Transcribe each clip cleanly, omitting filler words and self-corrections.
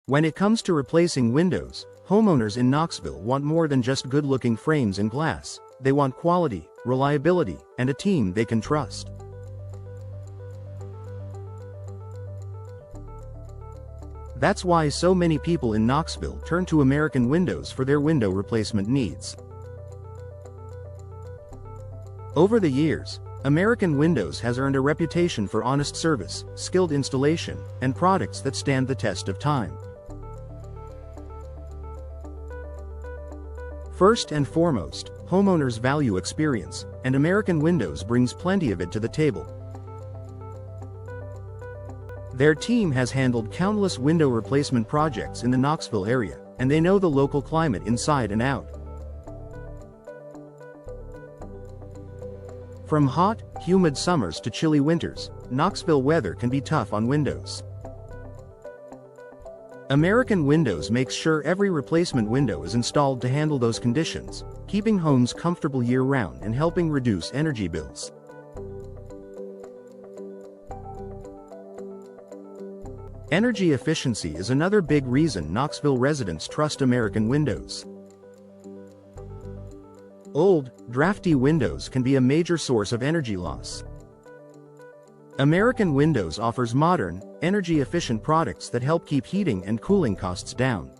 When it comes to replacing windows, homeowners in Knoxville want more than just good-looking frames and glass. They want quality, reliability, and a team they can trust. That's why so many people in Knoxville turn to American Windows for their window replacement needs. Over the years, American Windows has earned a reputation for honest service, skilled installation, and products that stand the test of time. First and foremost, homeowners value experience, and American Windows brings plenty of it to the table. Their team has handled countless window replacement projects in the Knoxville area, and they know the local climate inside and out. From hot, humid summers to chilly winters, Knoxville weather can be tough on windows. American Windows makes sure every replacement window is installed to handle those conditions, keeping homes comfortable year-round and helping reduce energy bills. Energy efficiency is another big reason Knoxville residents trust American Windows. Old, drafty windows can be a major source of energy loss. American Windows offers modern, energy-efficient products that help keep heating and cooling costs down.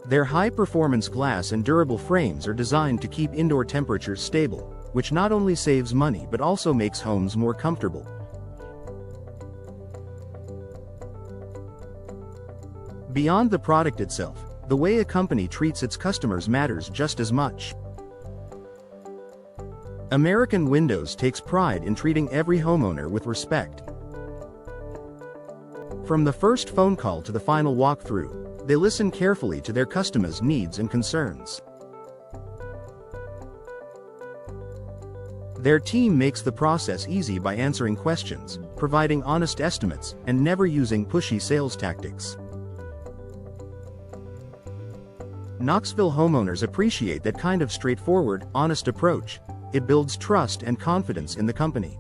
Their high-performance glass and durable frames are designed to keep indoor temperatures stable, which not only saves money but also makes homes more comfortable. Beyond the product itself, the way a company treats its customers matters just as much. American Windows takes pride in treating every homeowner with respect. From the first phone call to the final walkthrough, they listen carefully to their customers' needs and concerns. Their team makes the process easy by answering questions, providing honest estimates, and never using pushy sales tactics. Knoxville homeowners appreciate that kind of straightforward, honest approach. It builds trust and confidence in the company.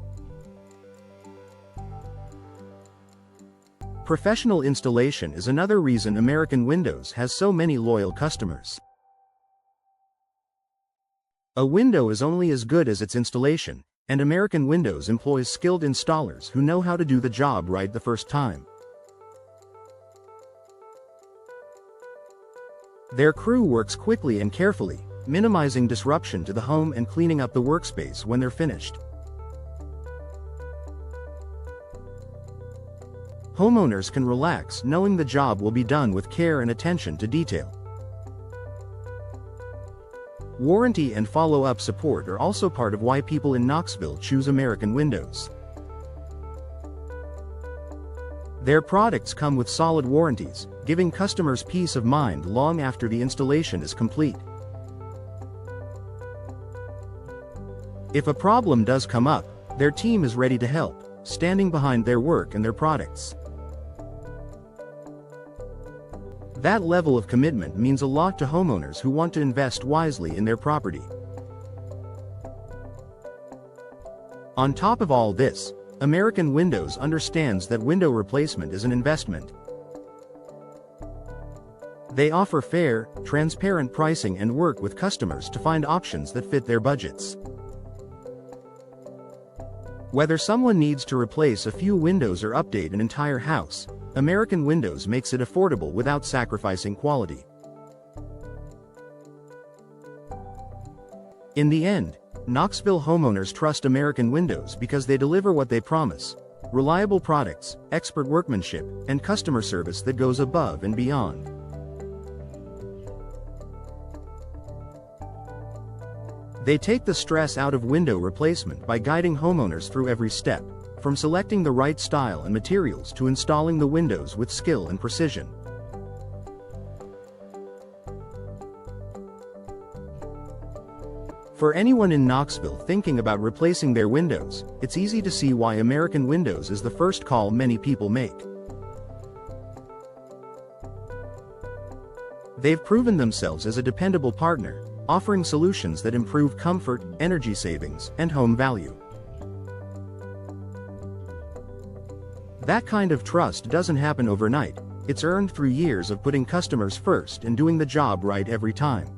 Professional installation is another reason American Windows has so many loyal customers. A window is only as good as its installation, and American Windows employs skilled installers who know how to do the job right the first time. Their crew works quickly and carefully, minimizing disruption to the home and cleaning up the workspace when they're finished. Homeowners can relax knowing the job will be done with care and attention to detail. Warranty and follow-up support are also part of why people in Knoxville choose American Windows. Their products come with solid warranties, giving customers peace of mind long after the installation is complete. If a problem does come up, their team is ready to help, standing behind their work and their products. That level of commitment means a lot to homeowners who want to invest wisely in their property. On top of all this, American Windows understands that window replacement is an investment. They offer fair, transparent pricing and work with customers to find options that fit their budgets. Whether someone needs to replace a few windows or update an entire house, American Windows makes it affordable without sacrificing quality. In the end, Knoxville homeowners trust American Windows because they deliver what they promise: reliable products, expert workmanship, and customer service that goes above and beyond. They take the stress out of window replacement by guiding homeowners through every step, from selecting the right style and materials to installing the windows with skill and precision. For anyone in Knoxville thinking about replacing their windows, it's easy to see why American Windows is the first call many people make. They've proven themselves as a dependable partner, offering solutions that improve comfort, energy savings, and home value. That kind of trust doesn't happen overnight. It's earned through years of putting customers first and doing the job right every time.